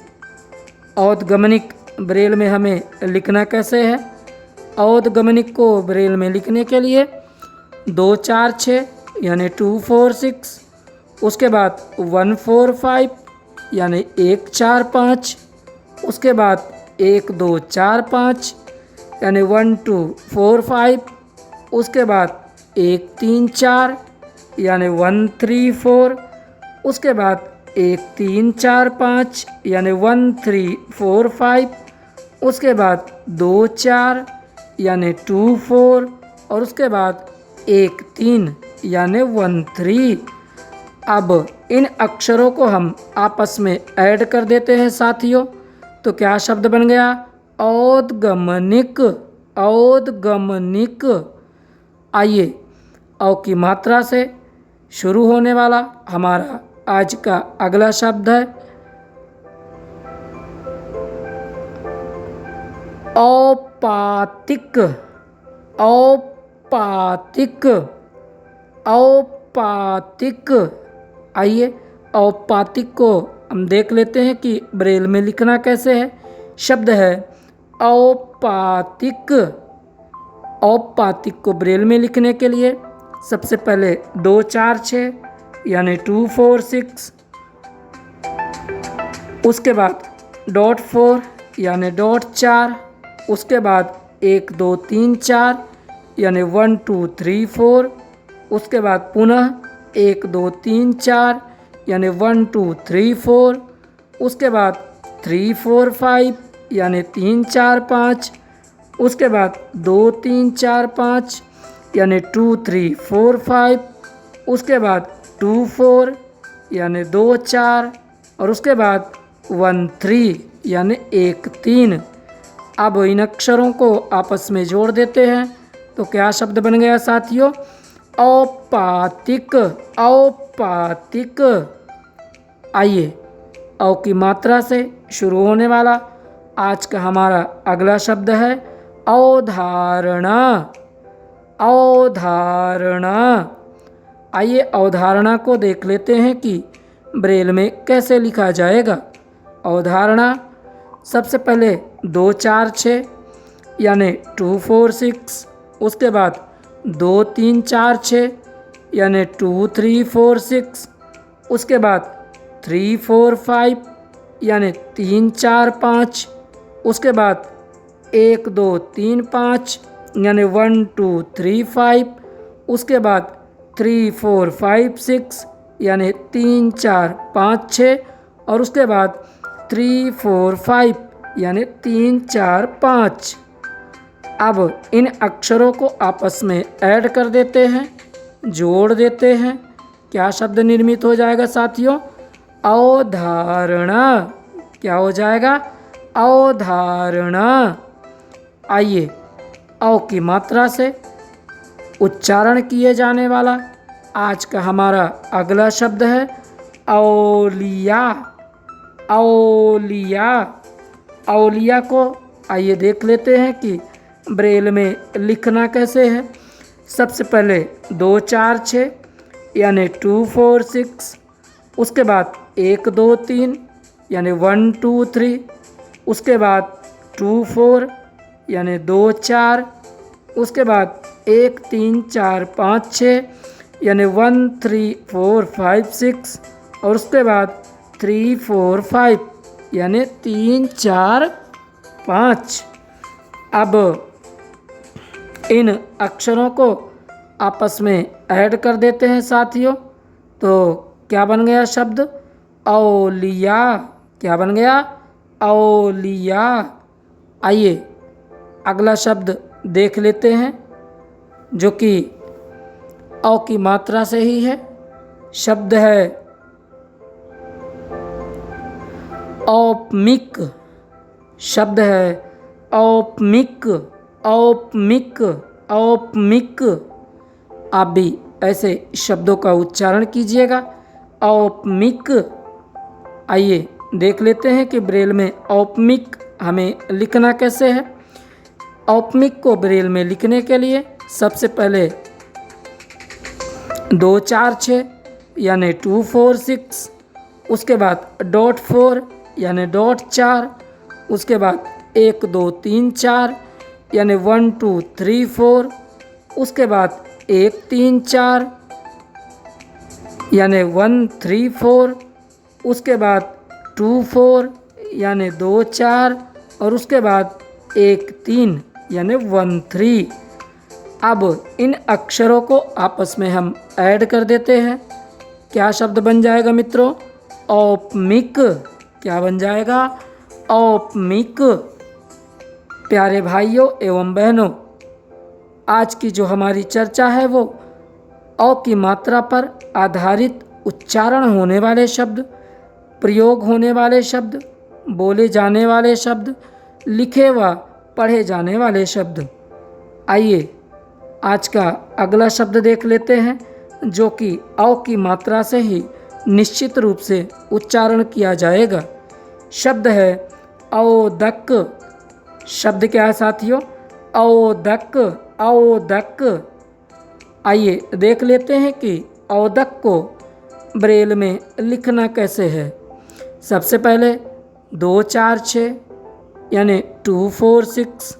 औदगमनिक ब्रेल में हमें लिखना कैसे है। औदगमनिक को ब्रेल में लिखने के लिए 2 4 6 यानी 2 4 6। उसके बाद 1 4 5 यानी 1 4 5। उसके बाद 1 2 4 5 यानी 1 2 4 5। उसके बाद 1 3 4 यानी 1 3 4। उसके बाद 1 3 4 5 यानी 1 3 4 5। उसके बाद 2 4 यानी 2 4 और उसके बाद 1 3 यानी 1 3। अब इन अक्षरों को हम आपस में ऐड कर देते हैं साथियों तो क्या शब्द बन गया? औदगमनिक। औदगमनिक। आइए औ की मात्रा से शुरू होने वाला हमारा आज का अगला शब्द है औपातिक। औपातिक। औपातिक। आइए औपातिक को हम देख लेते हैं कि ब्रेल में लिखना कैसे है। शब्द है औपातिक। औपातिक को ब्रेल में लिखने के लिए सबसे पहले 2 4 6 यानी 2 4 6, उसके बाद डॉट 4 यानी डॉट 4, उसके बाद 1 2 3 4 यानी 1 2 3 4, उसके बाद पुनः 1 2 3 4 यानी 1 2 3 4, उसके बाद 3 4 5 यानी 3 4 5, उसके बाद 2 3 4 5 यानी 2 3 4 5, उसके बाद 2 4 यानी 2 4, और उसके बाद 1 3 यानी 1 3। अब इन अक्षरों को आपस में जोड़ देते हैं तो क्या शब्द बन गया साथियों? औपातिक। औपातिक। आइए औ की मात्रा से शुरू होने वाला आज का हमारा अगला शब्द है अवधारणा। अवधारणा। आइए अवधारणा को देख लेते हैं कि ब्रेल में कैसे लिखा जाएगा। अवधारणा सबसे पहले 2 4 6 यानी 2 4 6, उसके बाद 2 3 4 6 यानी 2 3 4 6, उसके बाद 3 4 5 यानी 3 4 5, उसके बाद 1 2 3 5 यानी 1 2 3 5, उसके बाद 3 4 5 6 यानी 3 4 5 6, और उसके बाद 3 4 5 यानी 3 4 5। अब इन अक्षरों को आपस में ऐड कर देते हैं, जोड़ देते हैं। क्या शब्द निर्मित हो जाएगा साथियों? अवधारणा। क्या हो जाएगा? अवधारणा। आइए औ की मात्रा से उच्चारण किए जाने वाला आज का हमारा अगला शब्द है औलिया। औलिया। औलिया को आइए देख लेते हैं कि ब्रेल में लिखना कैसे है। सबसे पहले 2 4 6 यानी 2 4 6, उसके बाद 1 2 3 यानी 1 2 3, उसके बाद 2 4 यानी 2 4, उसके बाद 1 3 4 5 6 यानी 1 3 4 5 6, और उसके बाद 3 4 5 यानी 3 4 5। अब इन अक्षरों को आपस में ऐड कर देते हैं साथियों तो क्या बन गया शब्द? औलिया। क्या बन गया? औलिया। आइए अगला शब्द देख लेते हैं जो कि औ की मात्रा से ही है। शब्द है औपमिक। शब्द है औपमिक। औपमिक। औपमिक। आप भी ऐसे शब्दों का उच्चारण कीजिएगा। औपमिक। आइए देख लेते हैं कि ब्रेल में औपमिक हमें लिखना कैसे है। औपमिक को ब्रेल में लिखने के लिए सबसे पहले 2 4 6 यानी 2 4 6, उसके बाद डॉट 4 यानी डॉट 4, उसके बाद 1 2 3 4 यानी 1 2 3 4, उसके बाद 1 3 4 यानी 1 3 4, उसके बाद 2 4 यानी 2 4, और उसके बाद 1 3 यानी 1 3। अब इन अक्षरों को आपस में हम ऐड कर देते हैं। क्या शब्द बन जाएगा मित्रों? औपमिक। क्या बन जाएगा? औपमिक। प्यारे भाइयों एवं बहनों, आज की जो हमारी चर्चा है वो औ की मात्रा पर आधारित उच्चारण होने वाले शब्द, प्रयोग होने वाले शब्द, बोले जाने वाले शब्द, लिखे व पढ़े जाने वाले शब्द। आइए आज का अगला शब्द देख लेते हैं जो कि औ की मात्रा से ही निश्चित रूप से उच्चारण किया जाएगा। शब्द है औदक। शब्द क्या है साथियों? औदक। औदक। आइए देख लेते हैं कि औदक को ब्रेल में लिखना कैसे है। सबसे पहले 2 4 6 यानी 2 4 6।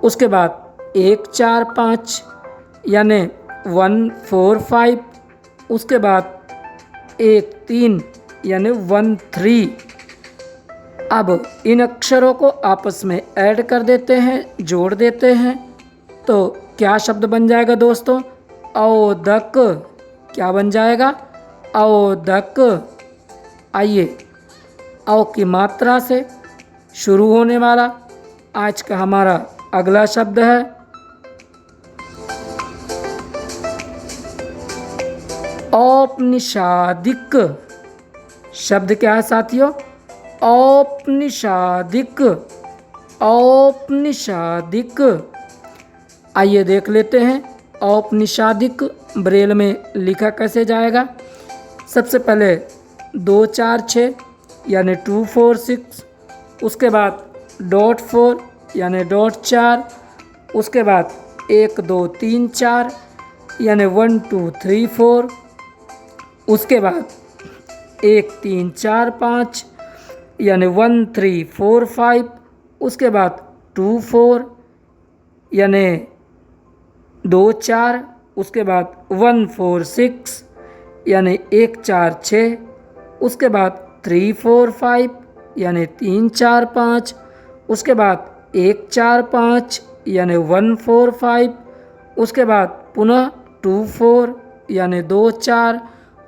उसके बाद 1 4 5 यानी 1 4 5। उसके बाद 1 3 यानी 1 3। अब इन अक्षरों को आपस में ऐड कर देते हैं, जोड़ देते हैं, तो क्या शब्द बन जाएगा दोस्तों? औदक। क्या बन जाएगा? औदक। आइए औ की मात्रा से शुरू होने वाला आज का हमारा अगला शब्द है औपनिषादिक। शब्द क्या है साथियों? औपनिषादिक। औपनिषादिक। आइए देख लेते हैं औपनिषादिक ब्रेल में लिखा कैसे जाएगा। सबसे पहले 2 4 6 यानी 2 4 6। उसके बाद डॉट 4 यानी डॉट 4। उसके बाद 1 2 3 4 यानी 1 2 3 4। उसके बाद 1 3 4 5 यानी 1 3 4 5। उसके बाद 2 4 यानी 2 4। उसके बाद 1 4 6 यानी 1 4 6। उसके बाद 3 4 5 यानी 3 4 5। उसके बाद 1 4 5 यानी 1 4 5। उसके बाद पुनः 2 4 यानी 2 4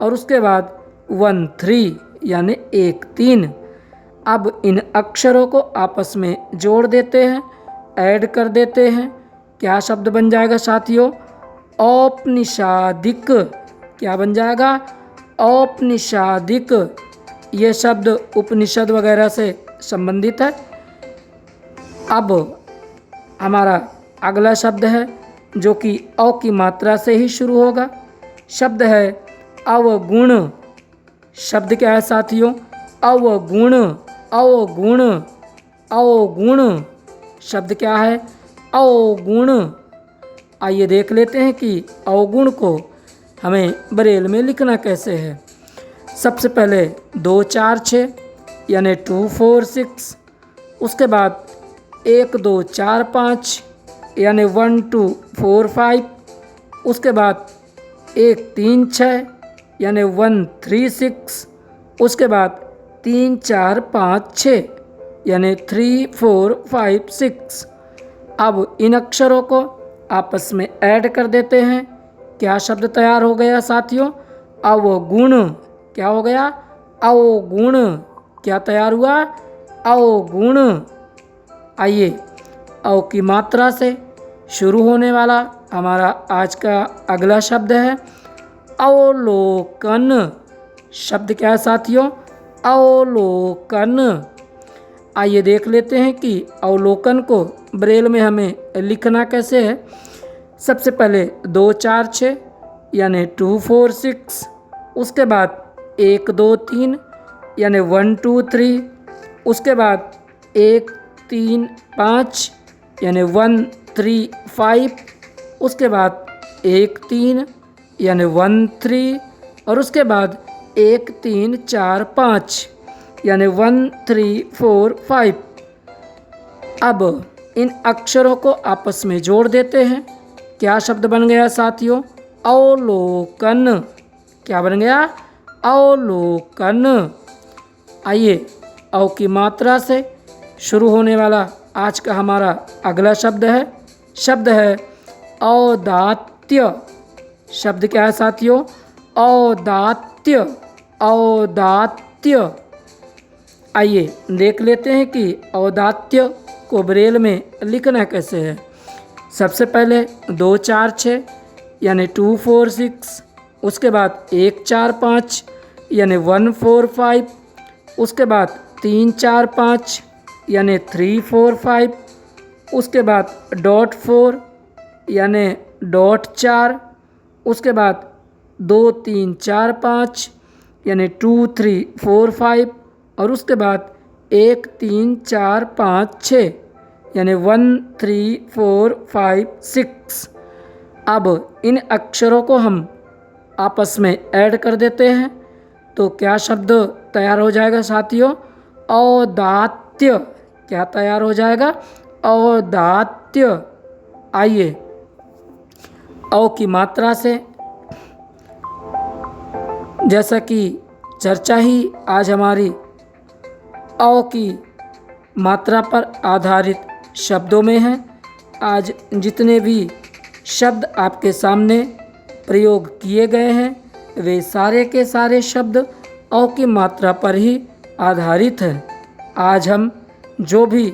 और उसके बाद 1 3 यानी 1 3। अब इन अक्षरों को आपस में जोड़ देते हैं, ऐड कर देते हैं। क्या शब्द बन जाएगा साथियों? औपनिषादिक। क्या बन जाएगा? औपनिषादिक। ये शब्द उपनिषद वगैरह से संबंधित है। अब हमारा अगला शब्द है जो कि औ की मात्रा से ही शुरू होगा। शब्द है अवगुण। शब्द क्या है साथियों? अवगुण। अवगुण। अवगुण। शब्द क्या है? अवगुण। आइए देख लेते हैं कि अवगुण को हमें ब्रेल में लिखना कैसे है। सबसे पहले 2 4 6 यानी 2 4 6। उसके बाद 1 2 4 5 यानी 1 2 4 5। उसके बाद 1 3 6 यानी 1 3 6। उसके बाद 3 4 5 6 यानी 3 4 5 6। अब इन अक्षरों को आपस में ऐड कर देते हैं। क्या शब्द तैयार हो गया साथियों? अवगुण। क्या हो गया? अवगुण। क्या तैयार हुआ? अवगुण। आइए अव की मात्रा से शुरू होने वाला हमारा आज का अगला शब्द है अवलोकन। शब्द क्या है साथियों? अवलोकन। आइए देख लेते हैं कि अवलोकन को ब्रेल में हमें लिखना कैसे है। सबसे पहले 2 4 6 यानी 2 4 6। उसके बाद 1 2 3 यानी 1 2 3। उसके बाद 1 3 5 यानी 1 3 5। उसके बाद 1 3 यानी 1 3 और उसके बाद 1 3 4 5 यानी 1 3 4 5। अब इन अक्षरों को आपस में जोड़ देते हैं। क्या शब्द बन गया साथियों? अवलोकन। क्या बन गया? अवलोकन। आइए अव की मात्रा से शुरू होने वाला आज का हमारा अगला शब्द है। शब्द है औदात्य। शब्द क्या है साथियों? औदात्य। औदात्य। आइए देख लेते हैं कि औदात्य को ब्रेल में लिखना कैसे है। सबसे पहले 2 4 6 यानी 2 4 6। उसके बाद 1 4 5 यानी 1 4 5। उसके बाद 3 4 5 यानी 3 4 5। उसके बाद डॉट 4 यानी डॉट 4। उसके बाद 2 3 4 5 यानी 2 3 4 5 और उसके बाद 1 3 4 5 6 यानी 1 3 4 5 6। अब इन अक्षरों को हम आपस में ऐड कर देते हैं तो क्या शब्द तैयार हो जाएगा साथियों? औदात्य। क्या तैयार हो जाएगा? औदात्य। आइए औ की मात्रा से, जैसा कि चर्चा ही आज हमारी औ की मात्रा पर आधारित शब्दों में है। आज जितने भी शब्द आपके सामने प्रयोग किए गए हैं वे सारे के सारे शब्द औ की मात्रा पर ही आधारित है। आज हम जो भी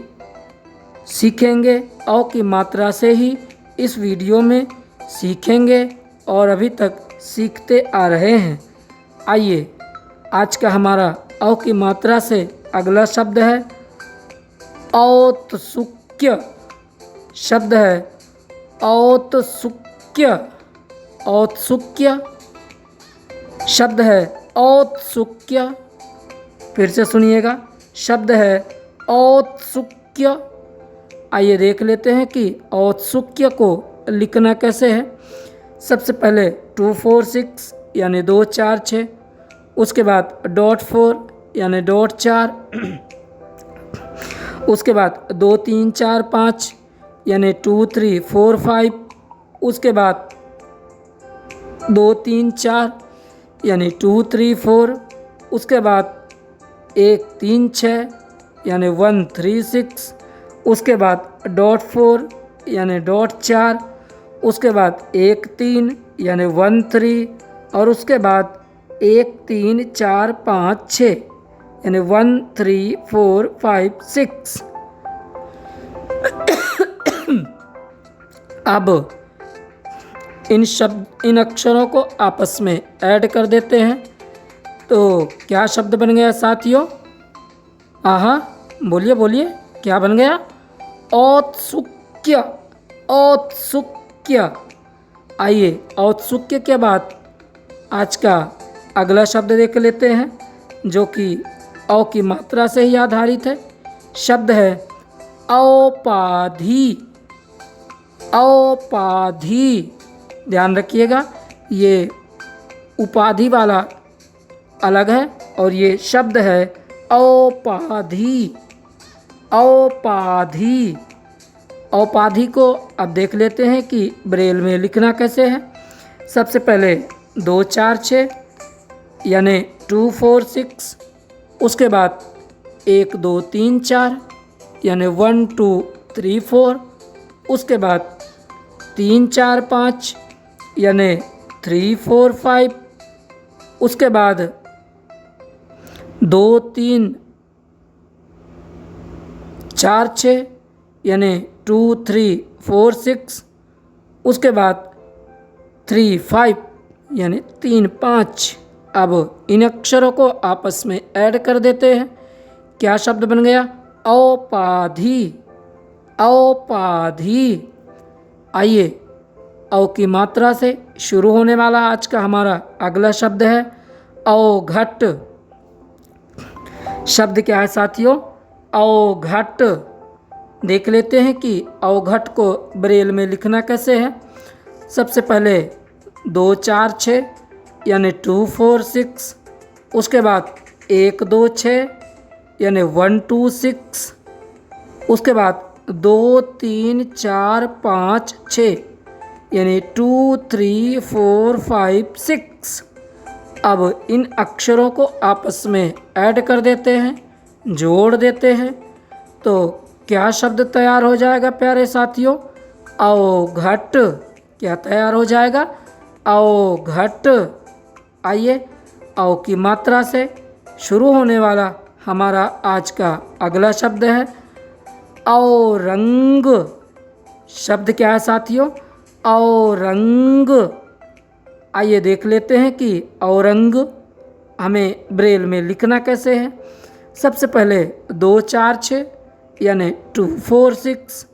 सीखेंगे औ की मात्रा से ही इस वीडियो में सीखेंगे और अभी तक सीखते आ रहे हैं। आइए आज का हमारा औ की मात्रा से अगला शब्द है औत्सुक्य। शब्द है औत्सुक्य। औत्सुक्य शब्द है औत्सुक्य। फिर से सुनिएगा, शब्द है औत्सुक्य। आइए देख लेते हैं कि औत्सुक्य को लिखना कैसे है। सबसे पहले 2 4 6 यानी 2 4 6, उसके बाद .4 यानी .4, उसके बाद 2 3 4 5 यानी 2 3 4 5, उसके बाद 2 3 4 यानी 2 3 4, उसके बाद 1 3 6 यानी 1 3 6, उसके बाद .4 यानी .4, उसके बाद 1 3 यानी 1 3, और उसके बाद 1 3 4 5 6 यानी 1 3 4 5 6। अब इन अक्षरों को आपस में ऐड कर देते हैं तो क्या शब्द बन गया साथियों? आहा, बोलिए बोलिए, क्या बन गया? औत्सुक्य। औत्सुक्य। आइए औत्सुक्य के बाद आज का अगला शब्द देख लेते हैं जो कि औ की मात्रा से ही आधारित है। शब्द है औपाधि। औपाधि। ध्यान रखिएगा, ये उपाधि वाला अलग है और ये शब्द है औपाधि। औपाधि। औपाधि को अब देख लेते हैं कि ब्रेल में लिखना कैसे है। सबसे पहले 2 4 6 यानी 2 4 6, उसके बाद 1 2 3 4 यानी 1 2 3 4, उसके बाद 3 4 5 यानी 3 4 5, उसके बाद 2 3 4 6 यानी 2 3 4 6, उसके बाद 3 5 यानी 3 5। अब इन अक्षरों को आपस में ऐड कर देते हैं। क्या शब्द बन गया? औपाधि। औपाधि। आइए औ की मात्रा से शुरू होने वाला आज का हमारा अगला शब्द है औघट। शब्द क्या है साथियों? औघट। देख लेते हैं कि औघट को ब्रेल में लिखना कैसे है। सबसे पहले 2 4 6 यानी 2 4 6, उसके बाद 1 2 6 यानी 1 2 6, उसके बाद 2 3 4 5 6 यानी 2 3 4 5 6। अब इन अक्षरों को आपस में ऐड कर देते हैं, जोड़ देते हैं तो क्या शब्द तैयार हो जाएगा प्यारे साथियों? औघट। क्या तैयार हो जाएगा? औघट। आइए औ की मात्रा से शुरू होने वाला हमारा आज का अगला शब्द है औरंग। शब्द क्या है साथियों? औरंग। आइए देख लेते हैं कि औरंग हमें ब्रेल में लिखना कैसे है। सबसे पहले 2 4 6 यानी 2 4 6,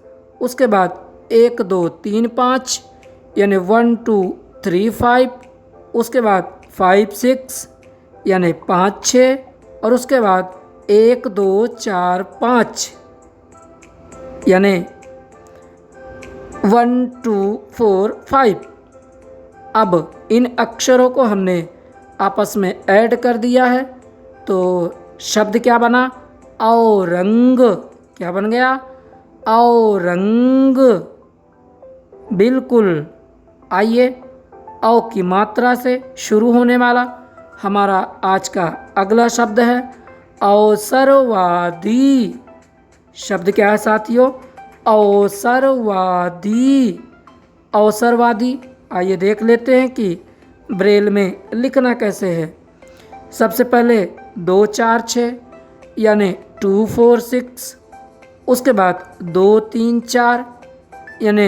उसके बाद 1 2 3 5 यानी 1 2 3 5, उसके बाद 5 6 यानी 5 6, और उसके बाद 1 2 4 5 यानी 1 2 4 5। अब इन अक्षरों को हमने आपस में ऐड कर दिया है तो शब्द क्या बना? औरंग। क्या बन गया? औरंग। बिल्कुल। आइए औ की मात्रा से शुरू होने वाला हमारा आज का अगला शब्द है अवसरवादी। शब्द क्या है साथियों? अवसरवादी। अवसरवादी। आइए देख लेते हैं कि ब्रेल में लिखना कैसे है। सबसे पहले 2 4 6 यानी 2 4 6, उसके बाद 2 3 4 यानी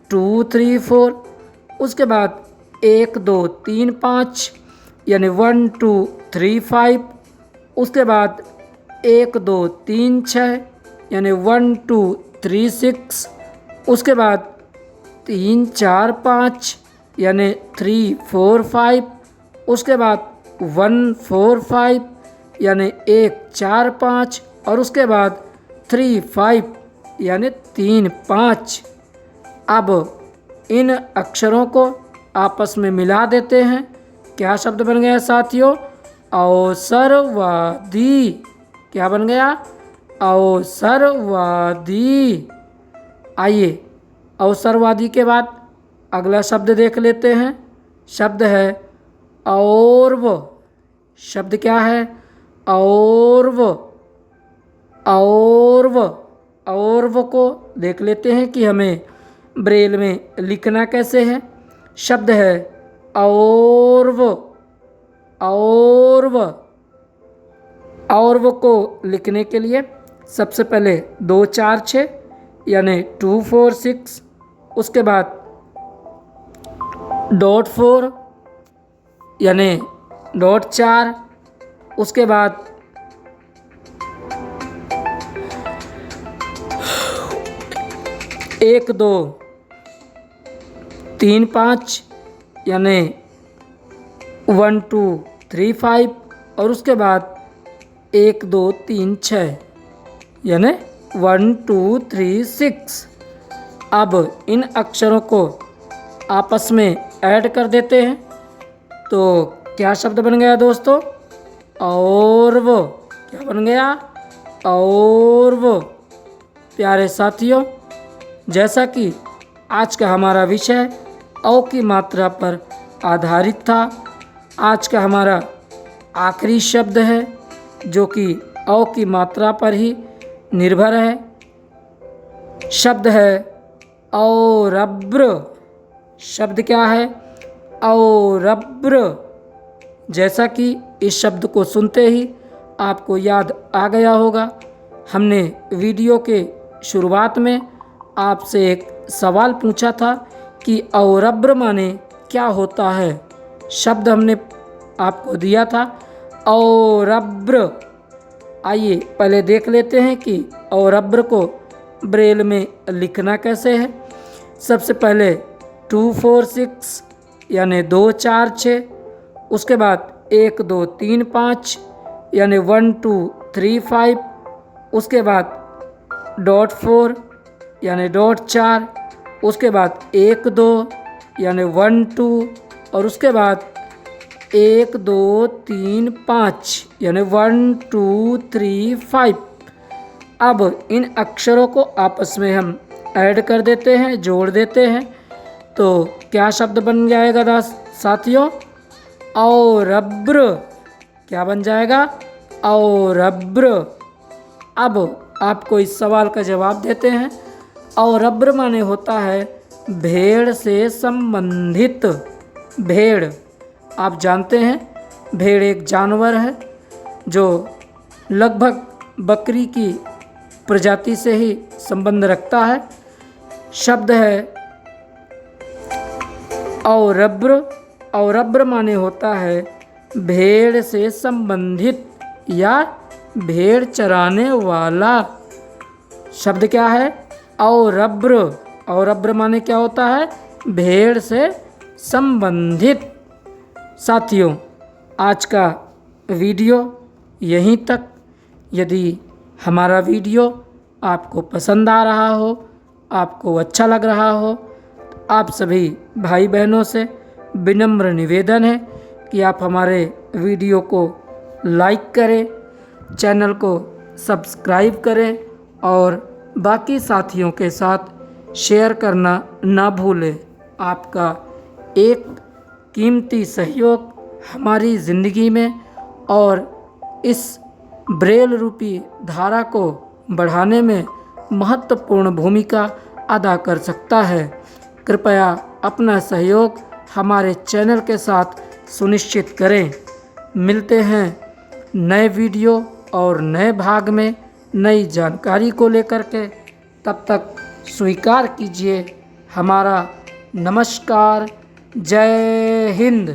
2 3 4, उसके बाद 1 2 3 5 यानी 1 2 3 5, उसके बाद 1 2 3 6 यानी 1 2 3 6, उसके बाद 3 4 5 यानी 3 4 5, उसके बाद 1 4 5 यानी 1 4 5, और उसके बाद 3 5 यानी 3 5। अब इन अक्षरों को आपस में मिला देते हैं। क्या शब्द बन गया साथियों? अवसरवादी। क्या बन गया? अवसरवादी। आइए अवसरवादी के बाद अगला शब्द देख लेते हैं। शब्द है और्व। शब्द क्या है? और्व। और्व। और्व को देख लेते हैं कि हमें ब्रेल में लिखना कैसे है। शब्द है और्व। और्व। और्व को लिखने के लिए सबसे पहले 2 4 6 यानी 2 4 6, उसके बाद डॉट 4 यानी डॉट 4, उसके बाद 1 2 3 5 यानी 1 2 3 5, और उसके बाद 1 2 3 6 यानी 1 2 3 6। अब इन अक्षरों को आपस में ऐड कर देते हैं तो क्या शब्द बन गया दोस्तों? और्व। क्या बन गया? और्व। प्यारे साथियों, जैसा कि आज का हमारा विषय औ की मात्रा पर आधारित था, आज का हमारा आखिरी शब्द है जो कि औ की मात्रा पर ही निर्भर है। शब्द है औरब्र। शब्द क्या है? औरब्र। जैसा कि इस शब्द को सुनते ही आपको याद आ गया होगा, हमने वीडियो के शुरुआत में आपसे एक सवाल पूछा था कि औरब्र माने क्या होता है। शब्द हमने आपको दिया था औरब्र। आइए पहले देख लेते हैं कि औरब्र को ब्रेल में लिखना कैसे है। सबसे पहले 2 4 6 यानी 2 4 6, उसके बाद 1 2 3 5 यानी 1 2 3 5, उसके बाद डॉट 4 यानी डॉट 4, उसके बाद 1 2 यानी 1 2, और उसके बाद 1 2 3 5 यानी 1 2 3 5। अब इन अक्षरों को आपस में हम ऐड कर देते हैं, जोड़ देते हैं, तो क्या शब्द बन जाएगा साथियों? औरब्र। क्या बन जाएगा? औरब्र। अब आपको इस सवाल का जवाब देते हैं। औरब्र माने होता है भेड़ से संबंधित। भेड़, आप जानते हैं भेड़ एक जानवर है जो लगभग बकरी की प्रजाति से ही संबंध रखता है। शब्द है औरब्र। औरब्र माने होता है भेड़ से संबंधित या भेड़ चराने वाला। शब्द क्या है? औरब्र। औरब्र माने क्या होता है? भेड़ से संबंधित। साथियों, आज का वीडियो यहीं तक। यदि हमारा वीडियो आपको पसंद आ रहा हो, आपको अच्छा लग रहा हो, तो आप सभी भाई बहनों से विनम्र निवेदन है कि आप हमारे वीडियो को लाइक करें, चैनल को सब्सक्राइब करें और बाकी साथियों के साथ शेयर करना ना भूलें। आपका एक कीमती सहयोग हमारी ज़िंदगी में और इस ब्रेल रूपी धारा को बढ़ाने में महत्वपूर्ण भूमिका अदा कर सकता है। कृपया अपना सहयोग हमारे चैनल के साथ सुनिश्चित करें। मिलते हैं नए वीडियो और नए भाग में नई जानकारी को लेकर के। तब तक स्वीकार कीजिए हमारा नमस्कार। जय हिंद।